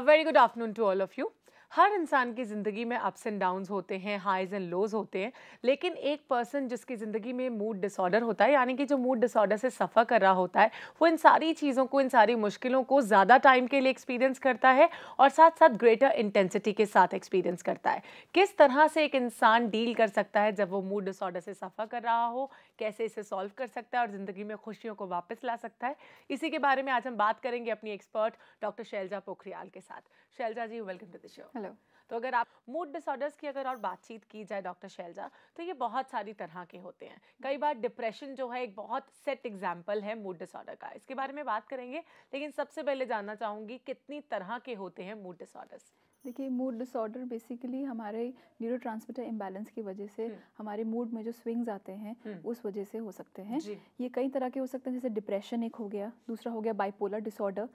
Very good afternoon to all of you. हर इंसान की ज़िंदगी में अप्स एंड डाउन्स होते हैं, हाइज एंड लोज होते हैं, लेकिन एक पर्सन जिसकी ज़िंदगी में मूड डिसऑर्डर होता है, यानी कि जो मूड डिसऑर्डर से सफ़र कर रहा होता है, वो इन सारी चीज़ों को, इन सारी मुश्किलों को ज़्यादा टाइम के लिए एक्सपीरियंस करता है और साथ साथ ग्रेटर इंटेंसिटी के साथ एक्सपीरियंस करता है। किस तरह से एक इंसान डील कर सकता है जब वो मूड डिसऑर्डर से सफ़र कर रहा हो, कैसे इसे सॉल्व कर सकता है और ज़िंदगी में खुशियों को वापस ला सकता है, इसी के बारे में आज हम बात करेंगे अपनी एक्सपर्ट डॉक्टर शैलजा पोखरियाल के साथ। Shailja ji, welcome to the show. Hello. तो अगर आप मूड डिसऑर्डर्स की अगर और बातचीत की जाए डॉक्टर शैलजा, तो ये बहुत सारी तरह के होते हैं। कई बार डिप्रेशन जो है एक बहुत सेट एग्जाम्पल है मूड डिसऑर्डर का, इसके बारे में बात करेंगे, लेकिन सबसे पहले जानना चाहूँगी कितनी तरह के होते हैं मूड डिसऑर्डर्स। देखिए, मूड डिसऑर्डर बेसिकली हमारे न्यूरोट्रांसमीटर इम्बैलेंस की वजह से हमारे मूड में जो स्विंग्स आते हैं उस वजह से हो सकते हैं। ये कई तरह के हो सकते हैं, जैसे डिप्रेशन एक हो गया, दूसरा हो गया बाइपोलर डिसऑर्डर,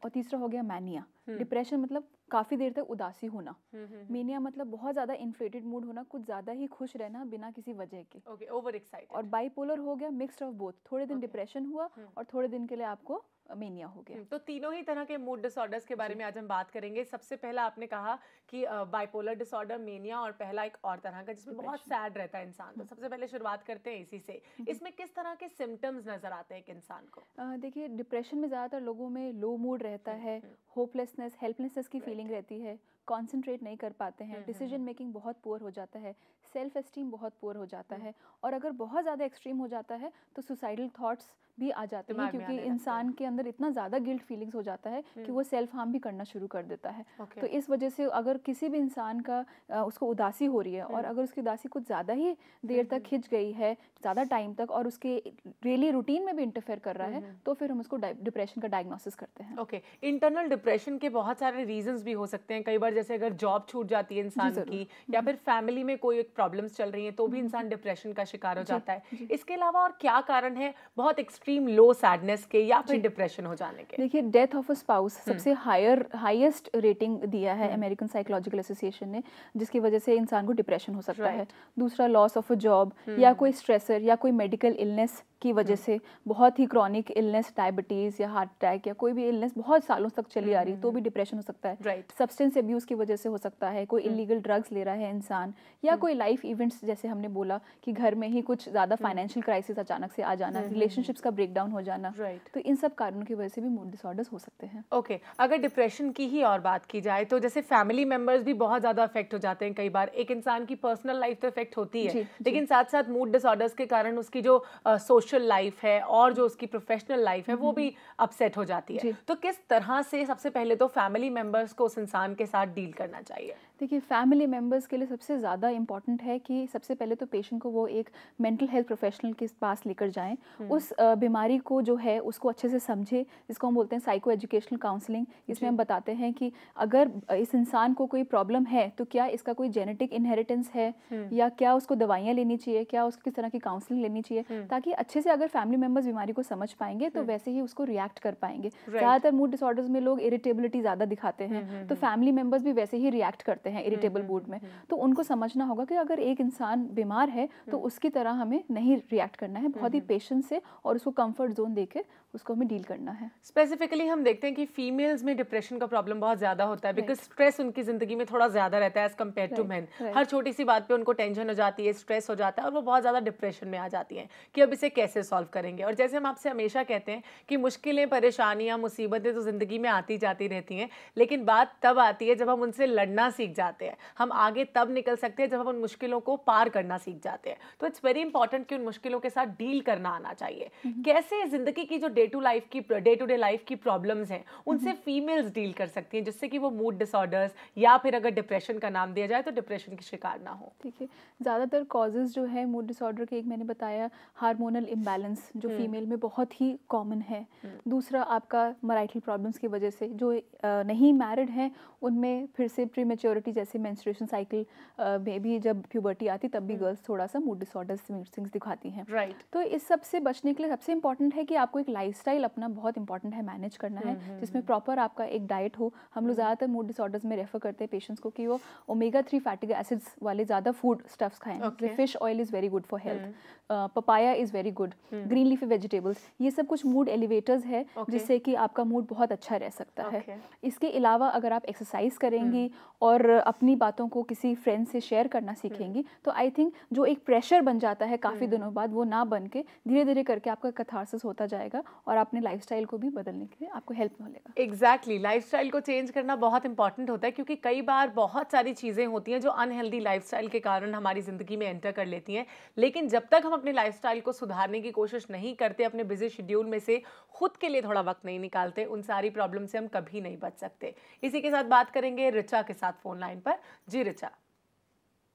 और तीसरा हो गया मैनिया। डिप्रेशन मतलब काफ़ी देर तक उदासी होना, मेनिया मतलब बहुत ज़्यादा इन्फ्लेटेड मूड होना, कुछ ज़्यादा ही खुश रहना बिना किसी वजह के, ओवर एक्साइटेड। और बाइपोलर हो गया मिक्सड ऑफ बोथ, थोड़े दिन डिप्रेशन हुआ और थोड़े दिन के लिए आपको मेनिया हो गया। तो तीनों ही तरह के मूड डिसऑर्डर्स के बारे में आज हम बात करेंगे। सबसे पहला आपने कहा कि बाइपोलर डिसऑर्डर, मेनिया, और पहला एक और तरह का जिसमें बहुत सैड रहता है इंसान। तो सबसे पहले शुरुआत करते हैं इसी से। इसमें किस तरह के सिम्टम्स नजर आते हैं एक इंसान को? देखिए, डिप्रेशन में ज़्यादातर लोगों में लो मूड रहता है, होपलेसनेस, हेल्पलेसनेस की फीलिंग रहती है, कॉन्सेंट्रेट नहीं कर पाते हैं, डिसीजन मेकिंग बहुत पुअर हो जाता है, सेल्फ एस्टीम बहुत पुअर हो जाता है, और अगर बहुत ज़्यादा एक्सट्रीम हो जाता है तो सुसाइडल थॉट्स भी आ जाते हैं, क्योंकि इंसान के अंदर इतना ज़्यादा गिल्ट फीलिंग्स हो जाता है कि वो सेल्फ हार्म भी करना शुरू कर देता है। तो इस वजह से अगर किसी भी इंसान का उसको उदासी हो रही है और अगर उसकी उदासी कुछ ज़्यादा ही देर तक खिंच गई है, ज़्यादा टाइम तक, और उसके डेली रूटीन में भी इंटरफेयर कर रहा है, तो फिर हम उसको डिप्रेशन का डायग्नोसिस करते हैं। ओके, इंटरनल डिप्रेशन के बहुत सारे रीजंस भी हो सकते हैं। कई बार जैसे अगर जॉब छूट जाती है इंसान की, या फिर फैमिली में कोई प्रॉब्लम्स चल रही हैं, तो भी इंसान डिप्रेशन का शिकार हो जाता है। इसके अलावा और क्या कारण है बहुत एक्सट्रीम लो सैडनेस के या फिर डिप्रेशन हो जाने के? देखिए, डेथ ऑफ अ स्पाउस सबसे हाईएस्ट रेटिंग दिया है अमेरिकन साइकोलॉजिकल एसोसिएशन ने, जिसकी वजह से इंसान को डिप्रेशन हो सकता है। दूसरा, लॉस ऑफ अ जॉब, या कोई स्ट्रेसर या कोई मेडिकल इलनेस की वजह से, बहुत ही क्रॉनिक इलनेस, डायबिटीज़ या हार्ट अटैक या कोई भी इलनेस बहुत सालों तक चली आ रही है, तो भी डिप्रेशन हो सकता है। सब्सटेंस अब्यूज की वजह से हो सकता है, कोई इलीगल ड्रग्स ले रहा है इंसान, या कोई लाइफ इवेंट्स, जैसे हमने बोला कि घर में ही कुछ ज़्यादा फाइनेंशियल क्राइसिस अचानक से आ जाना, रिलेशनशिप्स का ब्रेकडाउन हो जाना, तो इन सब कारणों की वजह से भी मूड डिसऑर्डर्स हो सकते हैं। ओके, अगर डिप्रेशन की ही और बात की जाए तो जैसे फैमिली मेंबर्स भी बहुत ज़्यादा अफेक्ट हो जाते हैं। कई बार एक इंसान की पर्सनल लाइफ तो अफेक्ट होती है, लेकिन साथ साथ मूड डिसऑर्डर्स के कारण उसकी जो सोशल लाइफ है और जो उसकी प्रोफेशनल लाइफ है वो भी अपसेट हो जाती है। तो किस तरह से सबसे पहले तो फैमिली मेंबर्स को उस इंसान के साथ डील करना चाहिए? देखिए, फैमिली मेम्बर्स के लिए सबसे ज़्यादा इम्पॉर्टेंट है कि सबसे पहले तो पेशेंट को वो एक मेंटल हेल्थ प्रोफेशनल के पास लेकर जाएं, उस बीमारी को जो है उसको अच्छे से समझे, जिसको हम बोलते हैं साइको एजुकेशनल काउंसलिंग। इसमें हम बताते हैं कि अगर इस इंसान को कोई प्रॉब्लम है तो क्या इसका कोई जेनेटिक इनहेरिटेंस है, या क्या उसको दवाइयाँ लेनी चाहिए, क्या उसको किस तरह की काउंसलिंग लेनी चाहिए, ताकि अच्छे से अगर फैमिली मेम्बर्स बीमारी को समझ पाएंगे तो वैसे ही उसको रिएक्ट कर पाएंगे। ज़्यादातर मूड डिसऑर्डर्स में लोग इरिटेबिलिटी ज़्यादा दिखाते हैं, तो फैमिली मेम्बर्स भी वैसे ही रिएक्ट करते हैं इरिटेबल मूड में। तो उनको समझना होगा कि अगर एक इंसान बीमार है तो उसकी तरह हमें नहीं रिएक्ट करना है, बहुत ही पेशेंस से, और उसको कंफर्ट जोन देके उसको हमें डील करना है। स्पेसिफिकली हम देखते हैं कि फीमेल्स में डिप्रेशन का प्रॉब्लम बहुत ज़्यादा होता है, बिकॉज स्ट्रेस उनकी ज़िंदगी में थोड़ा ज़्यादा रहता है एज कम्पेयर टू मैन। हर छोटी सी बात पे उनको टेंशन हो जाती है, स्ट्रेस हो जाता है, और वो बहुत ज़्यादा डिप्रेशन में आ जाती हैं कि अब इसे कैसे सॉल्व करेंगे। और जैसे हम आपसे हमेशा कहते हैं कि मुश्किलें, परेशानियाँ, मुसीबतें तो ज़िंदगी में आती जाती रहती हैं, लेकिन बात तब आती है जब हम उनसे लड़ना सीख जाते हैं। हम आगे तब निकल सकते हैं जब हम उन मुश्किलों को पार करना सीख जाते हैं। तो इट्स वेरी इंपॉर्टेंट कि उन मुश्किलों के साथ डील करना आना चाहिए। कैसे जिंदगी की जो डे टू डे लाइफ की प्रॉब्लम्स हैं उनसे फीमेल्स डील कर सकती हैं, जिससे कि वो मूड डिसऑर्डर्स या फिर अगर डिप्रेशन का नाम दिया जाए तो डिप्रेशन की शिकार ना हो? ठीक है, ज़्यादातर कॉजेज़ जो है मूड डिसऑर्डर के, एक मैंने बताया हार्मोनल इम्बैलेंस जो फीमेल में बहुत ही कॉमन है। दूसरा, आपका मैरिटल प्रॉब्लम्स की वजह से, जो नहीं मैरिड हैं उनमें फिर से प्रीमेच्योरिटी, जैसे मेंस्ट्रुएशन साइकिल में भी जब प्यूबर्टी आती तब भी गर्ल्स थोड़ा सा मूड डिसऑर्डर सिम्टम्स दिखाती हैं। तो इस सब से बचने के लिए सबसे इंपॉर्टेंट है कि आपको एक लाइफस्टाइल अपना बहुत इंपॉर्टेंट है मैनेज करना है, जिसमें प्रॉपर आपका एक डाइट हो। हम लोग ज़्यादातर मूड डिसऑर्डर्स में रेफर करते हैं पेशेंट्स को कि वो ओमेगा 3 फैटी एसिड्स वाले ज़्यादा फूड स्टफ्स खाएं। Fish oil is very good for health. Papaya is very good, green leafy vegetables, ये सब कुछ मूड एलिवेटर्स है जिससे कि आपका मूड बहुत अच्छा रह सकता है। इसके अलावा अगर आप एक्सरसाइज करेंगी और अपनी बातों को किसी फ्रेंड से शेयर करना सीखेंगी तो आई थिंक जो एक प्रेशर बन जाता है काफ़ी दिनों बाद वो ना बन के धीरे धीरे करके आपका कैथारसिस होता जाएगा और अपने लाइफस्टाइल को भी बदलने के लिए आपको हेल्प मिलेगा। एग्जैक्टली, लाइफस्टाइल को चेंज करना बहुत इंपॉर्टेंट होता है क्योंकि कई बार बहुत सारी चीज़ें होती हैं जो अनहेल्दी लाइफस्टाइल के कारण हमारी ज़िंदगी में एंटर कर लेती हैं, लेकिन जब तक हम अपने लाइफस्टाइल को सुधारने की कोशिश नहीं करते, अपने बिजी शेड्यूल में से खुद के लिए थोड़ा वक्त नहीं निकालते, उन सारी प्रॉब्लम से हम कभी नहीं बच सकते। इसी के साथ बात करेंगे रिचा के साथ फोन लाइन पर। जी रिचा।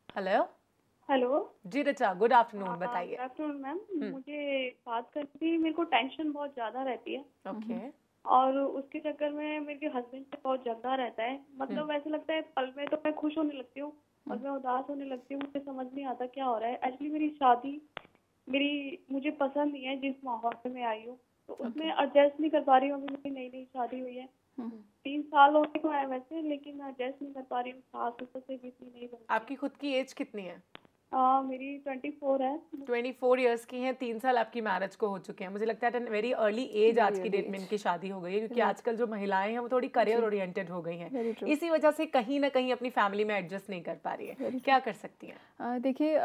हेलो। हेलो जी रिचा, गुड आफ्टरनून, बताइए। गुड आफ्टरनून मैम, मुझे बात करनी थी। मेरे को टेंशन बहुत ज़्यादा रहती है। ओके। और उसके चक्कर में मेरे हस्बैंड से बहुत झगड़ा रहता है। मतलब ऐसा लगता है पल में तो मैं खुश होने लगती हूँ और मैं उदास होने लगती हूँ। मुझे समझ नहीं आता क्या हो रहा है। एक्चुअली मेरी शादी मुझे पसंद नहीं है जिस माहौल में मैं आई हूँ, तो उसमें एडजस्ट नहीं कर पा रही हूँ। अभी मेरी नई नई शादी हुई है, 3 साल होने को है वैसे, लेकिन एडजस्ट नहीं कर पा रही हूँ। सास ससुर से भी इतनी नहीं बनती। आपकी खुद की एज कितनी है? मेरी 24 है। 24 इयर्स की हैं, 3 साल आपकी मैरिज को हो चुके हैं। मुझे लगता है वेरी अर्ली एज आज की डेट में इनकी शादी हो गई है, क्योंकि आजकल जो महिलाएं हैं वो थोड़ी करियर ओरिएंटेड हो गई हैं। इसी वजह से कहीं ना कहीं अपनी फैमिली में एडजस्ट नहीं कर पा रही है। क्या कर सकती हैं? देखिए,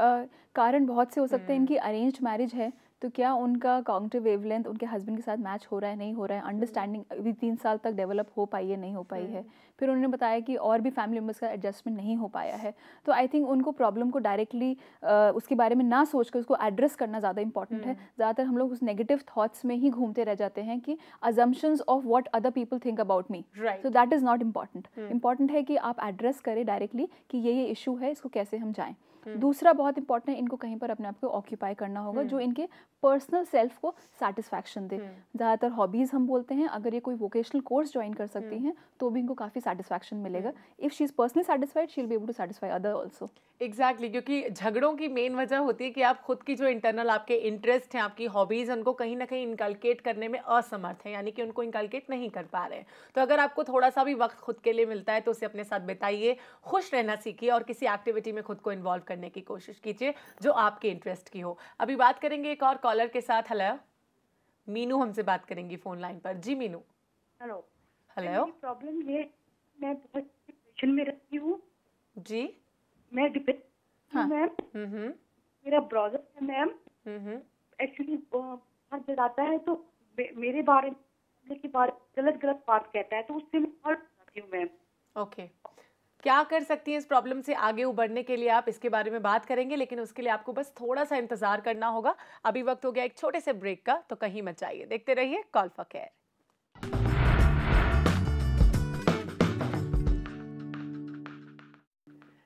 कारण बहुत से हो सकते हैं। इनकी अरेंज्ड मैरिज है तो क्या उनका कॉग्निटिव वेवलेंथ उनके हस्बैंड के साथ मैच हो रहा है, नहीं हो रहा है, अंडरस्टैंडिंग अभी 3 साल तक डेवलप हो पाई है, नहीं हो पाई है। फिर उन्होंने बताया कि और भी फैमिली मेम्बर्स का एडजस्टमेंट नहीं हो पाया है। तो आई थिंक उनको प्रॉब्लम को डायरेक्टली उसके बारे में ना सोच कर उसको एड्रेस करना ज़्यादा इंपॉर्टेंट है। ज़्यादातर हम लोग उस नेगेटिव थॉट्स में ही घूमते रह जाते हैं कि assumptions of what other people think about me, so that is not important. Important है कि आप एड्रेस करें डायरेक्टली कि ये इशू है, इसको कैसे हम जाएँ। दूसरा बहुत इंपॉर्टेंट है, इनको कहीं पर अपने आप को ऑक्यूपाई करना होगा जो इनके पर्सनल सेल्फ को सेटिस्फैक्शन दे। ज़्यादातर हॉबीज़ हम बोलते हैं, अगर ये कोई वोकेशनल कोर्स ज्वाइन कर सकती हैं तो भी इनको काफ़ी सेटिस्फैक्शन मिलेगा। If she is personally satisfied she will be able to satisfy other also. Exactly, क्योंकि झगड़ों की मेन वजह होती है कि आप खुद की जो इंटरनल आपके इंटरेस्ट हैं, आपकी हॉबीज़, उनको कहीं ना कहीं इनकलकेट करने में असमर्थ हैं, यानी कि उनको इनकलकेट नहीं कर पा रहे हैं। तो अगर आपको थोड़ा सा भी वक्त खुद के लिए मिलता है तो उसे अपने साथ बिताइए, खुश रहना सीखिए और किसी एक्टिविटी में खुद को इन्वॉल्व करने की कोशिश कीजिए जो आपके इंटरेस्ट की हो। अभी बात करेंगे एक और कॉलर के साथ। हेलो, मीनू हमसे बात करेंगी फोन लाइन पर। जी मीनू। हेलो। हेलो। प्रॉब्लम ये, मैं बहुत डिप्रेशन में रहती हूँ। जी। मैं डिप्रेशन हूँ मैम। मेरा ब्रदर है मैम, एक्चुअली बहुत जलाता है तो मेरे बारे में गलत बात कहता है, तो उससे मैं हर्ट जाती हूँ मैम। ओके, क्या कर सकती हैं इस प्रॉब्लम से आगे उबरने के लिए? आप इसके बारे में बात करेंगे, लेकिन उसके लिए आपको बस थोड़ा सा इंतजार करना होगा। अभी वक्त हो गया एक छोटे से ब्रेक का, तो कहीं मत जाइए, देखते रहिए कॉल फॉर केयर।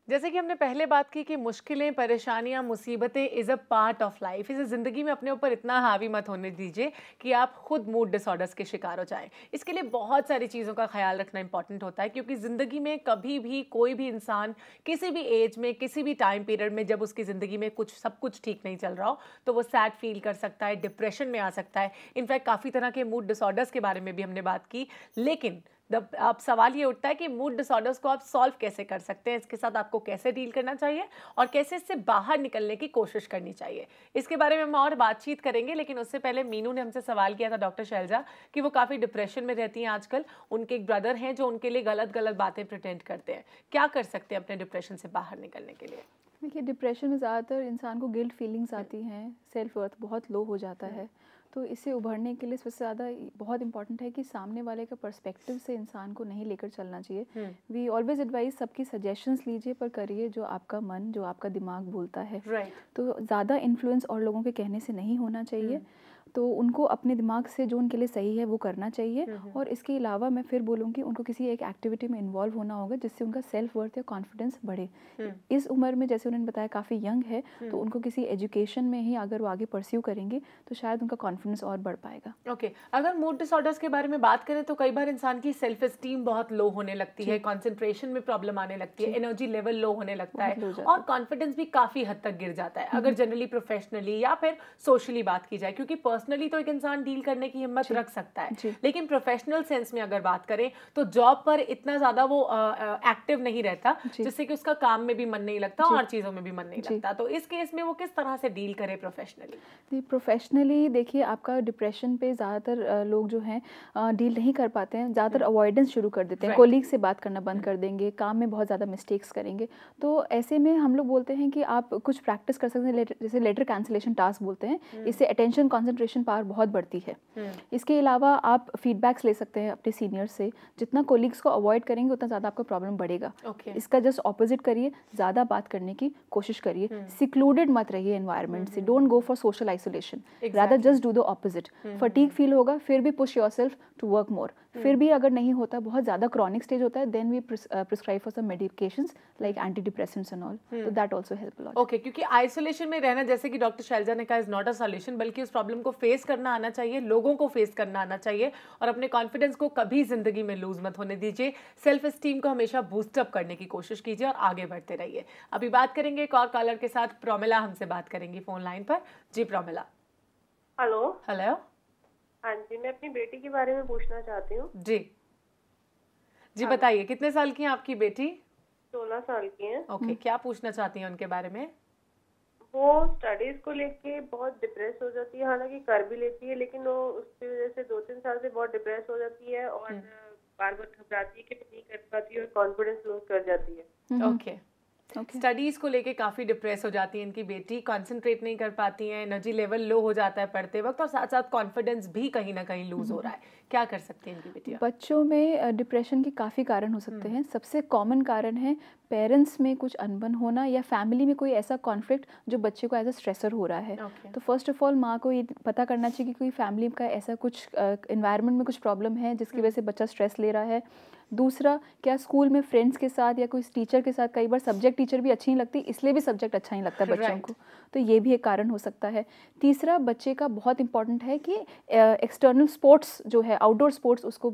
जैसे कि हमने पहले बात की कि मुश्किलें, परेशानियां, मुसीबतें is a part of life. इसे ज़िंदगी में अपने ऊपर इतना हावी मत होने दीजिए कि आप खुद मूड डिसऑर्डर्स के शिकार हो जाएं। इसके लिए बहुत सारी चीज़ों का ख्याल रखना इंपॉर्टेंट होता है, क्योंकि ज़िंदगी में कभी भी कोई भी इंसान किसी भी एज में, किसी भी टाइम पीरियड में, जब उसकी ज़िंदगी में सब कुछ ठीक नहीं चल रहा हो तो वो सैड फील कर सकता है, डिप्रेशन में आ सकता है। इनफैक्ट काफ़ी तरह के मूड डिसऑर्डर्स के बारे में भी हमने बात की, लेकिन अब सवाल ये उठता है कि मूड डिसऑर्डर्स को आप सॉल्व कैसे कर सकते हैं, इसके साथ आपको कैसे डील करना चाहिए और कैसे इससे बाहर निकलने की कोशिश करनी चाहिए। इसके बारे में हम और बातचीत करेंगे, लेकिन उससे पहले मीनू ने हमसे सवाल किया था डॉक्टर शैलजा कि वो काफ़ी डिप्रेशन में रहती हैं आजकल। उनके एक ब्रदर हैं जो उनके लिए गलत गलत बातें प्रिटेंड करते हैं। क्या कर सकते हैं अपने डिप्रेशन से बाहर निकलने के लिए? देखिए, डिप्रेशन में ज़्यादातर इंसान को गिल्ट फीलिंग्स आती हैं, सेल्फ वर्थ बहुत लो हो जाता है। तो इससे उभरने के लिए सबसे ज़्यादा बहुत इंपॉर्टेंट है कि सामने वाले का पर्सपेक्टिव से इंसान को नहीं लेकर चलना चाहिए। वी ऑलवेज एडवाइज सबकी सजेशंस लीजिए, पर करिए जो आपका मन, जो आपका दिमाग बोलता है। तो ज़्यादा इन्फ्लुएंस और लोगों के कहने से नहीं होना चाहिए। तो उनको अपने दिमाग से जो उनके लिए सही है वो करना चाहिए। और इसके अलावा मैं फिर बोलूँगी उनको किसी एक एक्टिविटी में इन्वॉल्व होना होगा जिससे उनका सेल्फ वर्थ या कॉन्फिडेंस बढ़े। इस उम्र में, जैसे उन्होंने बताया, काफ़ी यंग है, तो उनको किसी एजुकेशन में ही अगर वो आगे परस्यू करेंगे तो शायद उनका कॉन्फिडेंस और बढ़ पाएगा। ओके, अगर मूड डिसऑर्डर्स के बारे में बात करें तो कई बार इंसान की सेल्फ एस्टीम बहुत लो होने लगती है, कॉन्सेंट्रेशन में प्रॉब्लम आने लगती है, एनर्जी लेवल लो होने लगता है और कॉन्फिडेंस भी काफ़ी हद तक गिर जाता है, अगर जनरली प्रोफेशनली या फिर सोशली बात की जाए, क्योंकि पर्सनली तो एक इंसान डील करने की हिम्मत रख सकता है, लेकिन प्रोफेशनल सेंस में अगर बात करें तो जॉब पर इतना ज्यादा वो एक्टिव नहीं रहता, जिससे कि उसका काम में भी मन नहीं लगता और चीजों में भी मन नहीं लगता। तो इस केस में वो किस तरह से डील करे प्रोफेशनली? प्रोफेशनली देखिए, आपका डिप्रेशन पे ज़्यादातर लोग जो हैं डील नहीं कर पाते हैं, ज़्यादातर अवॉइडेंस शुरू कर देते हैं, कोलीग से बात करना बंद कर देंगे, काम में बहुत ज़्यादा मिस्टेक्स करेंगे। तो ऐसे में हम लोग बोलते हैं कि आप कुछ प्रैक्टिस कर सकते हैं, जैसे लेटर कैंसिलेशन टास्क बोलते हैं, इससे अटेंशन कॉन्सेंट्रेशन पावर बहुत बढ़ती है। इसके अलावा आप फीडबैक्स ले सकते हैं अपने सीनियर से, जितना कोलीग्स को अवॉइड करेंगे उतना ज़्यादा आपका प्रॉब्लम बढ़ेगा। इसका जस्ट ऑपोजिट करिए, ज़्यादा बात करने की कोशिश करिए, सिक्लूडेड मत रहिए एनवायरनमेंट से, don't go for social isolation, rather just do the opposite. Fatigue feel होगा फिर भी push yourself to work more, फिर भी अगर नहीं होता, बहुत ज़्यादा क्रॉनिक स्टेज होता है, then we prescribe for some medications like anti depressants and all, तो that also help a lot. Okay, क्योंकि आइसोलेशन में रहना, जैसे कि डॉक्टर शैलजा ने कहा, इज नॉट अ सॉल्यूशन, बल्कि उस प्रॉब्लम को फेस करना आना चाहिए, लोगों को फेस करना आना चाहिए, और अपने कॉन्फिडेंस को कभी जिंदगी में लूज मत होने दीजिए। सेल्फ एस्टीम को हमेशा बूस्टअप करने की कोशिश कीजिए और आगे बढ़ते रहिए। अभी बात करेंगे एक और कॉलर के साथ, प्रोमिला हमसे बात करेंगी फोन लाइन पर। जी प्रोमिला। हेलो। हेलो। हाँ जी, मैं अपनी बेटी के बारे में पूछना चाहती हूँ। जी जी, बताइए कितने साल की है आपकी बेटी? 16 साल की है। ओके, क्या पूछना चाहती हैं उनके बारे में? वो स्टडीज को लेके बहुत डिप्रेस हो जाती है, हालांकि कर भी लेती है, लेकिन वो उसकी वजह से 2-3 साल से बहुत डिप्रेस हो जाती है और बार बार घबराती है कि नहीं कर पाती है और कॉन्फिडेंस लूज कर जाती है। ओके, स्टडीज को लेके काफी डिप्रेस हो जाती है इनकी बेटी, कंसंट्रेट नहीं कर पाती है, एनर्जी लेवल लो हो जाता है पढ़ते वक्त, और साथ साथ कॉन्फिडेंस भी कहीं ना कहीं लूज हो रहा है। क्या कर सकती है इनकी बेटियां? बच्चों में डिप्रेशन के काफ़ी कारण हो सकते हैं। सबसे कॉमन कारण है पेरेंट्स में कुछ अनबन होना, या फैमिली में कोई ऐसा कॉन्फ्लिक्ट जो बच्चे को एज अ स्ट्रेसर हो रहा है। तो फर्स्ट ऑफ ऑल माँ को ये पता करना चाहिए कि कोई फैमिली का ऐसा कुछ एनवायरनमेंट में कुछ प्रॉब्लम है जिसकी वजह से बच्चा स्ट्रेस ले रहा है। दूसरा, क्या स्कूल में फ्रेंड्स के साथ या कोई टीचर के साथ, कई बार सब्जेक्ट टीचर भी अच्छी नहीं लगती, इसलिए भी सब्जेक्ट अच्छा नहीं लगता बच्चों को, तो ये भी एक कारण हो सकता है। तीसरा, बच्चे का बहुत इंपॉर्टेंट है कि एक्सटर्नल स्पोर्ट्स जो है, आउटडोर स्पोर्ट्स, उसको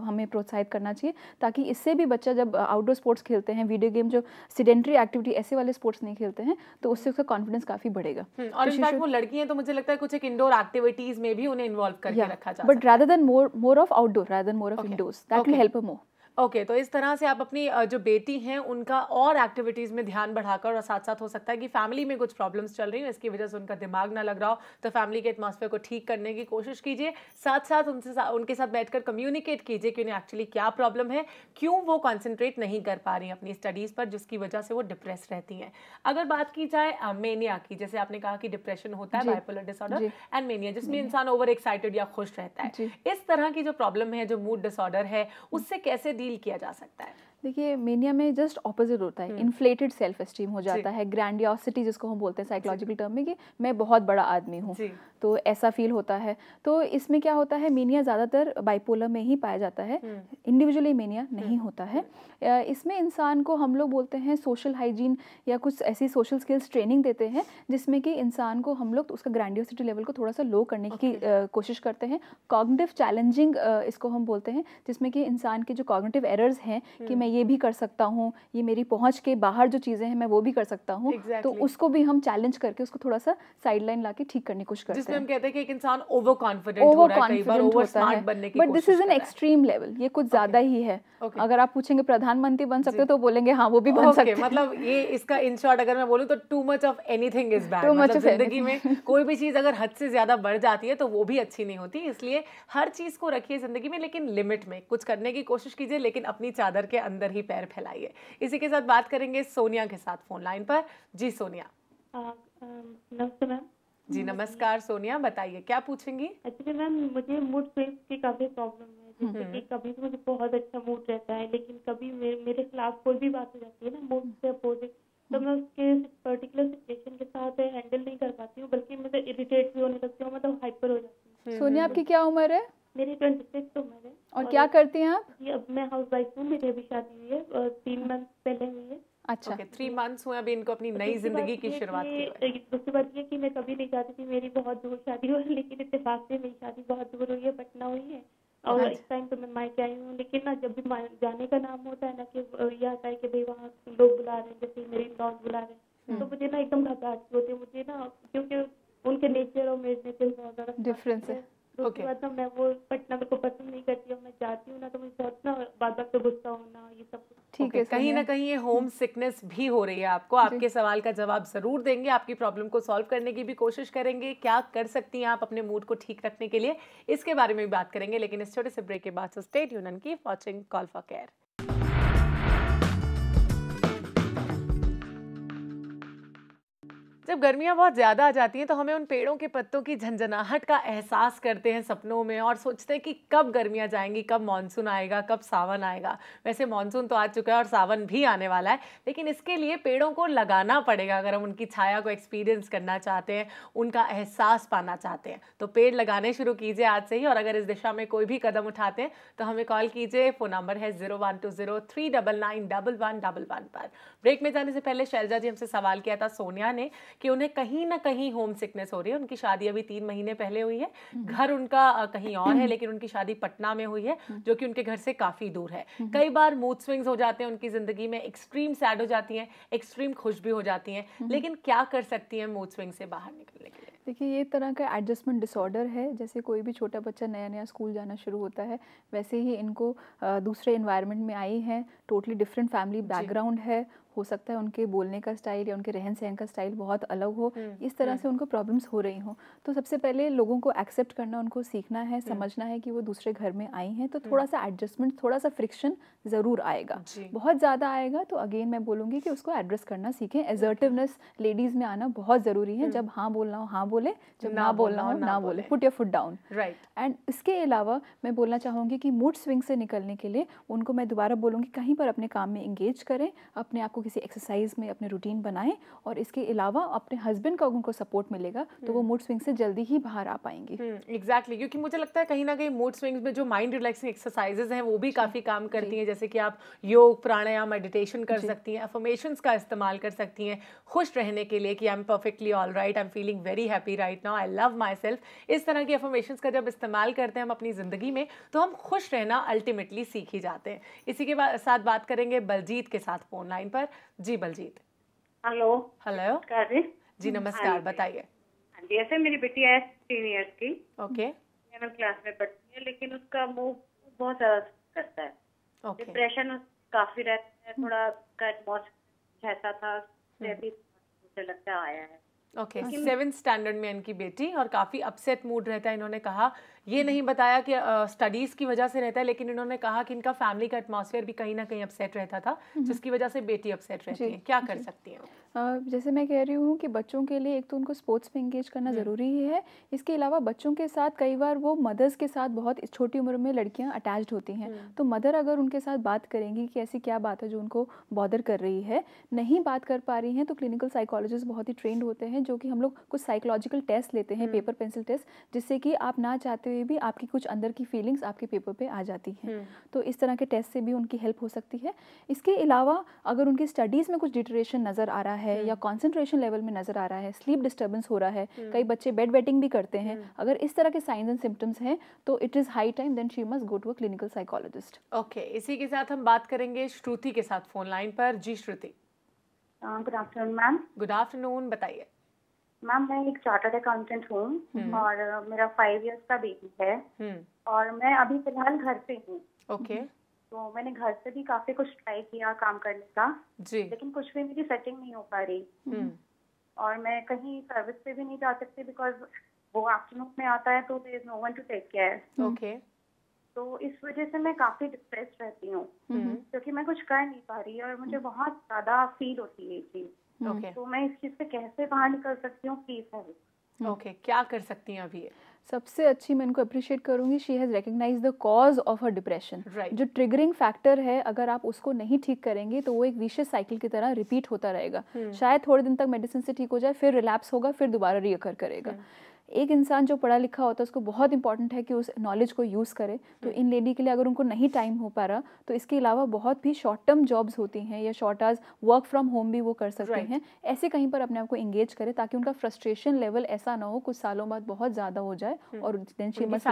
हमें प्रोत्साहित करना चाहिए, ताकि इससे भी बच्चा जब आउटडोर स्पोर्ट्स खेलते हैं, वीडियो गेम, जो सिडेंटरी एक्टिविटी, ऐसे वाले स्पोर्ट्स नहीं खेलते हैं, तो उससे उसका कॉन्फिडेंस काफ़ी बढ़ेगा। और इनफैक्ट वो लड़की हैं तो मुझे लगता है कुछ एक इंडोर एक्टिविटीज में भी उन्हें इन्वॉल्व करके रखा जा सकता है, but rather than more of outdoor rather than more of indoors, that will help more. Okay, तो इस तरह से आप अपनी जो बेटी हैं उनका और एक्टिविटीज़ में ध्यान बढ़ाकर, और साथ साथ हो सकता है कि फैमिली में कुछ प्रॉब्लम्स चल रही हैं, इसकी वजह से उनका दिमाग ना लग रहा हो, तो फैमिली के एटमॉस्फेयर को ठीक करने की कोशिश कीजिए। साथ साथ उनके साथ बैठकर कम्युनिकेट कीजिए कि उन्हें एक्चुअली क्या प्रॉब्लम है, क्यों वो कॉन्सेंट्रेट नहीं कर पा रही हैं अपनी स्टडीज़ पर, जिसकी वजह से वो डिप्रेस रहती हैं। अगर बात की जाए मेनिया की, जैसे आपने कहा कि डिप्रेशन होता है, बाइपोलर डिसऑर्डर एंड मेनिया, जिसमें इंसान ओवर एक्साइटेड या खुश रहता है, इस तरह की जो प्रॉब्लम है, जो मूड डिसऑर्डर है, उससे कैसे डील किया जा सकता है? देखिए, मेनिया में जस्ट ऑपोजिट होता है, इन्फ्लेटेड सेल्फ एस्टीम हो जाता है, ग्रैंडियोसिटी जिसको हम बोलते हैं साइकोलॉजिकल टर्म में, कि मैं बहुत बड़ा आदमी हूँ, तो ऐसा फील होता है। तो इसमें क्या होता है, मेनिया ज़्यादातर बाइपोलर में ही पाया जाता है, इंडिविजुअली मेनिया नहीं होता है। इसमें इंसान को हम लोग बोलते हैं सोशल हाइजीन या कुछ ऐसी सोशल स्किल्स ट्रेनिंग देते हैं, जिसमें कि इंसान को हम लोग उसका ग्रैंडियोसिटी लेवल को थोड़ा सा लो करने की कोशिश करते हैं। कॉग्निटिव चैलेंजिंग इसको हम बोलते हैं, जिसमें कि इंसान के जो कॉग्निटिव एरर्स हैं कि मैं ये भी कर सकता हूँ, ये मेरी पहुँच के बाहर जो चीज़ें हैं मैं वो भी कर सकता हूँ, तो उसको भी हम चैलेंज करके उसको थोड़ा सा साइडलाइन लाके ठीक करने की कोशिश करते हैं। जिसमें हम कहते हैं कि एक इंसान ओवर कॉन्फिडेंट हो रहा है, कई बार ओवर स्मार्ट बनने की कोशिश कर रहा है, but this is an extreme level, ये कुछ ज्यादा ही है। अगर आप पूछेंगे प्रधानमंत्री बन सकते हो, तो बोलेंगे हाँ वो भी बन सकते हैं। मतलब ये इसका इन शॉर्ट अगर मैं बोलूँ तो too much of anything is bad, मतलब जिंदगी में कोई भी चीज अगर हद से ज्यादा बढ़ जाती है तो वो भी अच्छी नहीं होती। इसलिए हर चीज को रखिए जिंदगी में, लेकिन लिमिट में कुछ करने की कोशिश कीजिए, लेकिन अपनी चादर के अंदर ही पैर फैलाइए। इसी के साथ बात करेंगे सोनिया के साथ फोन लाइन पर। जी सोनिया। नमस्ते मैम। जी नमस्कार सोनिया, बताइए क्या पूछेंगी? एक्चुअली मैम, मुझे मूड स्विंग्स की काफी प्रॉब्लम है, जैसे कि कभी तो मुझे बहुत अच्छा मूड रहता है, लेकिन कभी मेरे खिलाफ कोई भी बात हो जाती है ना मूड से अपोजिट, तो मैं उसके पर्टिकुलर सिचुएशन के साथ हैंडल नहीं कर पाती हूँ, बल्कि मुझे इरिटेट भी होने लगती हूँ, मतलब हाइपर हो जाती हूँ। सोनिया, आपकी क्या उम्र है? मेरी 26 उम्र है। और क्या करती हैं आप? जी, अब मैं हाउस वाइफ हूँ, मेरी अभी शादी हुई है और 3 मंथ पहले हुई है। अच्छा, 3 मंथ्स हुए अभी इनको अपनी नई जिंदगी की शुरुआत की। दूसरी बात ये कि मैं कभी नहीं चाहती थी मेरी बहुत दूर शादी हो, लेकिन इत्तेफाक से मेरी शादी बहुत दूर हुई है, पटना हुई है, और इस टाइम तो मैं मायके आई हूँ। लेकिन ना जब भी जाने का नाम होता है ना, कि यह आता है कि भाई वहाँ लोग बुला रहे हैं, जैसे मेरी लॉज बुला रहे हैं, तो मुझे ना एकदम घबराहट होती है, मुझे ना, क्योंकि उनके नेचर और मेरे नेचर बहुत ज़्यादा डिफरेंस है। दूसरी बात ना, मैं वो पटना मेरे को पसंद नहीं करती हूँ, मैं जाती हूँ ना तो मुझे बहुत ना बात बात पे गुस्सा होना, ये सब ठीक है, कहीं ना कहीं ये होम सिकनेस भी हो रही है आपको। आपके सवाल का जवाब जरूर देंगे, आपकी प्रॉब्लम को सॉल्व करने की भी कोशिश करेंगे। क्या कर सकती हैं आप अपने मूड को ठीक रखने के लिए, इसके बारे में भी बात करेंगे, लेकिन इस छोटे से ब्रेक के बाद। So stay tuned and keep watching call for care. जब गर्मियाँ बहुत ज़्यादा आ जाती हैं तो हमें उन पेड़ों के पत्तों की झंझनाहट का एहसास करते हैं सपनों में, और सोचते हैं कि कब गर्मियाँ जाएंगी, कब मानसून आएगा, कब सावन आएगा। वैसे मानसून तो आ चुका है और सावन भी आने वाला है, लेकिन इसके लिए पेड़ों को लगाना पड़ेगा अगर हम उनकी छाया को एक्सपीरियंस करना चाहते हैं, उनका एहसास पाना चाहते हैं। तो पेड़ लगाने शुरू कीजिए आज से ही, और अगर इस दिशा में कोई भी कदम उठाते हैं तो हमें कॉल कीजिए। फ़ोन नंबर है 0120399111 पर। ब्रेक में जाने से पहले शैलजा जी हमसे सवाल किया था सोनिया ने कि उन्हें कहीं ना कहीं होम सिकनेस हो रही है। उनकी शादी अभी 3 महीने पहले हुई है, घर उनका कहीं और है, लेकिन उनकी शादी पटना में हुई है, जो कि उनके घर से काफी दूर है। कई बार मूड स्विंग्स हो जाते हैं उनकी जिंदगी में, एक्सट्रीम सैड हो जाती हैं, एक्सट्रीम खुश भी हो जाती हैं, लेकिन क्या कर सकती हैं मूड स्विंग से बाहर निकलने के लिए? देखिए, ये तरह का एडजस्टमेंट डिसऑर्डर है। जैसे कोई भी छोटा बच्चा नया नया स्कूल जाना शुरू होता है, वैसे ही इनको दूसरे इन्वायरमेंट में आई हैं, टोटली डिफरेंट फैमिली बैकग्राउंड है, हो सकता है उनके बोलने का स्टाइल या उनके रहन सहन का स्टाइल बहुत अलग हो, इस तरह से उनको प्रॉब्लम्स हो रही हों। तो सबसे पहले लोगों को एक्सेप्ट करना, उनको सीखना है, समझना है कि वो दूसरे घर में आई हैं, तो थोड़ा सा एडजस्टमेंट, थोड़ा सा फ्रिक्शन ज़रूर आएगा। बहुत ज़्यादा आएगा तो अगेन मैं बोलूँगी कि उसको एड्रेस करना सीखें। एजर्टिवनेस लेडीज़ में आना बहुत ज़रूरी है। जब हाँ बोलना हो हाँ बोले, जब ना बोलना हो ना बोले, put your foot down. Right. And इसके अलावा मैं बोलना चाहूँगी कि मूड स्विंग से निकलने के लिए उनको मैं दोबारा बोलूँगी कहीं पर अपने काम में इंगेज करें, अपने आप को किसी एक्सरसाइज में अपने रूटीन बनाएं, और इसके अलावा अपने हस्बैंड का उनको सपोर्ट मिलेगा तो वो मूड स्विंग से जल्दी ही बाहर आ पाएंगी। एग्जैक्टली, क्योंकि मुझे लगता है कहीं ना कहीं मूड स्विंग्स में जो माइंड रिलैक्सिंग एक्सरसाइजेज हैं वो भी काफ़ी काम करती हैं। जैसे कि आप योग, प्राणायाम, मेडिटेशन कर सकती हैं, अफर्मेशंस का इस्तेमाल कर सकती हैं खुश रहने के लिए कि I am perfectly all right, I am feeling very happy right now, I love my self. इस तरह की अफर्मेशंस का जब इस्तेमाल करते हैं हम अपनी ज़िंदगी में तो हम खुश रहना अल्टीमेटली सीख ही जाते हैं। इसी के साथ बात करेंगे बलजीत के साथ फ़ोन लाइन पर। जी बलजीत। हेलो। हेलो जी, नमस्कार, बताइए। हाँ जी, ऐसे मेरी बेटी है 3 इयर्स की। ओके। 11th क्लास में पढ़ती है, लेकिन उसका मूड बहुत ज्यादा करता है। डिप्रेशन काफी रहता है, थोड़ा का एटमॉस्फेयर ऐसा था, मुझे लगता है आया है। ओके, 7th स्टैंडर्ड में इनकी बेटी, और काफ़ी अपसेट मूड रहता है। इन्होंने कहा, ये नहीं बताया कि स्टडीज़ की वजह से रहता है, लेकिन इन्होंने कहा कि इनका फैमिली का एटमॉस्फेयर भी कहीं ना कहीं अपसेट रहता था, जिसकी वजह से बेटी अपसेट रहती है। क्या कर सकती हैं? जैसे मैं कह रही हूँ कि बच्चों के लिए एक तो उनको स्पोर्ट्स में इंगेज करना ज़रूरी ही है। इसके अलावा बच्चों के साथ कई बार वो मदर्स के साथ बहुत छोटी उम्र में लड़कियाँ अटैच्ड होती हैं, तो मदर अगर उनके साथ बात करेंगी कि ऐसी क्या बात है जो उनको बॉदर कर रही है, नहीं बात कर पा रही हैं, तो क्लिनिकल साइकोलॉजिस्ट बहुत ही ट्रेंड होते हैं, जो कि हम लोग कुछ साइकोलॉजिकल टेस्ट लेते हैं, पेपर पेंसिल टेस्ट, जिससे कि आप ना चाहते हुए भी आपकी कुछ अंदर की फीलिंग्स आपके पेपर पे आ जाती हैं। तो इस तरह के टेस्ट से भी उनकी हेल्प हो सकती है। इसके अलावा अगर उनकी स्टडीज़ में कुछ डिटरेशन नज़र आ रहा है या कॉन्सेंट्रेशन लेवल में नज़र आ रहा है, स्लीप डिस्टर्बेंस हो रहा है, कई बच्चे बेड वेटिंग भी करते हैं, अगर इस तरह के साइंस एंड सिम्टम्स हैं तो it is high time then she must go to a clinical psychologist. Okay, इसी के साथ हम बात करेंगे श्रुति के साथ फ़ोन लाइन पर। जी Shruti. Good afternoon ma'am. Good afternoon, बताइए। मैम, मैं एक चार्टर्ड अकाउंटेंट हूँ और मेरा 5 इयर्स का बेबी है और मैं अभी फिलहाल घर पे हूँ। ओके। तो मैंने घर से भी काफी कुछ ट्राई किया काम करने का जी, लेकिन कुछ भी मेरी सेटिंग नहीं हो पा रही और मैं कहीं सर्विस पे भी नहीं जा सकती बिकॉज वो आफ्टरनून में आता है तो there is no one to take care. Okay. तो इस वजह से मैं काफी डिप्रेस्ड रहती हूँ क्योंकि मैं कुछ कर नहीं पा रही और मुझे बहुत ज्यादा फील होती है ये चीज। ओके। तो मैं इस चीज से कैसे बाहर निकल सकती हूँ, प्लीज हेल्प। ओके, क्या कर सकती हैं अभी? सबसे अच्छी मैं इनको अप्रिशिएट करूंगी, she has recognise the cause of her depression. जो ट्रिगरिंग फैक्टर है, अगर आप उसको नहीं ठीक करेंगे तो वो एक विशियस साइकिल की तरह रिपीट होता रहेगा। शायद थोड़े दिन तक मेडिसिन से ठीक हो जाए, फिर रिलैप्स होगा, फिर दोबारा रीअकर करेगा। एक इंसान जो पढ़ा लिखा होता है उसको बहुत इंपॉर्टेंट है कि उस नॉलेज को यूज़ करे। तो इन लेडी के लिए अगर उनको नहीं टाइम हो पा रहा तो इसके अलावा बहुत भी शॉर्ट टर्म जॉब्स होती हैं या short hours work from home भी वो कर सकते हैं। ऐसे कहीं पर अपने आप को एंगेज करें ताकि उनका फ्रस्ट्रेशन लेवल ऐसा ना हो कुछ सालों बाद बहुत ज़्यादा हो जाए और then she must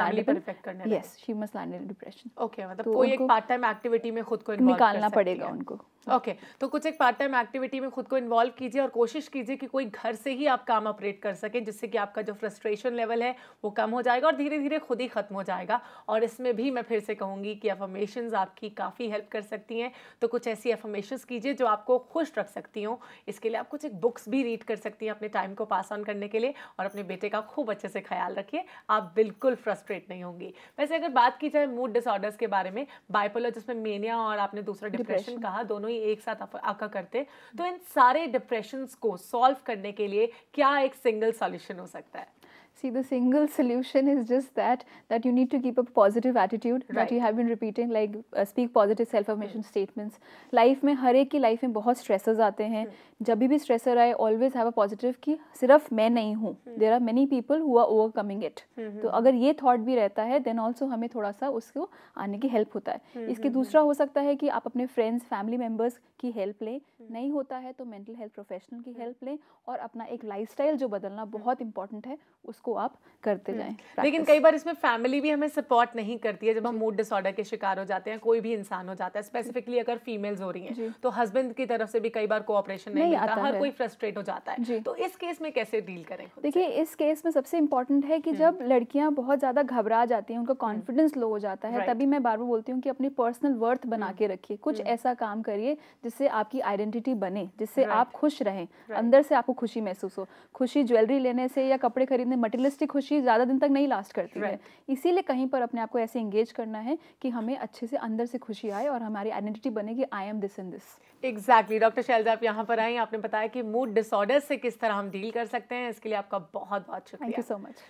land in depression. Okay, मतलब कोई एक पार्ट टाइम एक्टिविटी में खुद को निकालना पड़ेगा उनको। ओके, तो कुछ एक पार्ट टाइम एक्टिविटी में खुद को इन्वॉल्व कीजिए और कोशिश कीजिए कि कोई घर से ही आप काम ऑपरेट कर सके, जिससे कि आपका जो फ्रस्ट्रेशन लेवल है वो कम हो जाएगा और धीरे धीरे खुद ही खत्म हो जाएगा। और इसमें भी मैं फिर से कहूँगी कि अफर्मेशंस आपकी काफ़ी हेल्प कर सकती हैं। तो कुछ ऐसी अफर्मेशंस कीजिए जो आपको खुश रख सकती हों। इसके लिए आप कुछ एक बुक्स भी रीड कर सकती हैं अपने टाइम को पास ऑन करने के लिए। और अपने बेटे का खूब अच्छे से ख्याल रखिए, आप बिल्कुल फ्रस्ट्रेट नहीं होंगी। वैसे अगर बात की जाए मूड डिसऑर्डर्स के बारे में, बाइपोलर जिसमें मेनिया और आपने दूसरा डिप्रेशन कहा, दोनों ही एक साथ आका करते, तो इन सारे डिप्रेशंस को सॉल्व करने के लिए क्या एक सिंगल सॉल्यूशन हो सकता है? See, the single solution is just that you need to keep a positive attitude that you have been repeating, like speak positive self-affirmation statements. Life में हर एक की लाइफ में बहुत स्ट्रेसेस आते हैं। जब भी स्ट्रेसर आए ऑलवेज हैव अ पॉजिटिव कि सिर्फ मैं नहीं हूँ, there are many people who are overcoming it. तो अगर ये थॉट भी रहता है देन ऑल्सो हमें थोड़ा सा उसको आने की हेल्प होता है। इसके दूसरा हो सकता है कि आप अपने फ्रेंड्स फैमिली मेम्बर्स की हेल्प लें, नहीं होता है तो मेंटल हेल्थ प्रोफेशनल की हेल्प लें और अपना एक लाइफस्टाइल जो बदलना बहुत इंपॉर्टेंट है उसको आप करते जाएं। लेकिन कई बार इसमें फैमिली भी हमें सपोर्ट नहीं करती है जब हम मूड डिसऑर्डर के शिकार हो जाते हैं, कोई भी इंसान हो जाता है, स्पेसिफिकली अगर फीमेल्स हो रही हैं तो हस्बैंड की तरफ से भी कई बार कोऑपरेशन नहीं मिलता, हर कोई फ्रस्ट्रेट हो जाता है। तो इस केस में कैसे डील करें? देखिए, इस केस में सबसे इंपॉर्टेंट है कि जब लड़कियां बहुत ज़्यादा घबरा जाती हैं, उनका कॉन्फिडेंस लो हो जाता है, तभी मैं बार बार बोलती हूँ कि अपनी पर्सनल वर्थ बना के रखिए। कुछ ऐसा काम करिए जिससे आपकी आइडेंटिटी बने, जिससे आप खुश रहें, अंदर से आपको खुशी महसूस हो। खुशी ज्वेलरी लेने से या कपड़े खरीदने, मटेरियलिस्टिक खुशी ज़्यादा दिन तक नहीं लास्ट करती है। इसीलिए कहीं पर अपने आप को ऐसे एंगेज करना है कि हमें अच्छे से अंदर से खुशी आए और हमारी आइडेंटिटी बने कि I am this and this. Exactly. Doctor Shailaja, आप यहाँ पर आई, आपने बताया कि मूड डिसऑर्डर से किस तरह हम डील कर सकते हैं। इसके लिए आपका बहुत बहुत शुक्रिया। Thank you so much.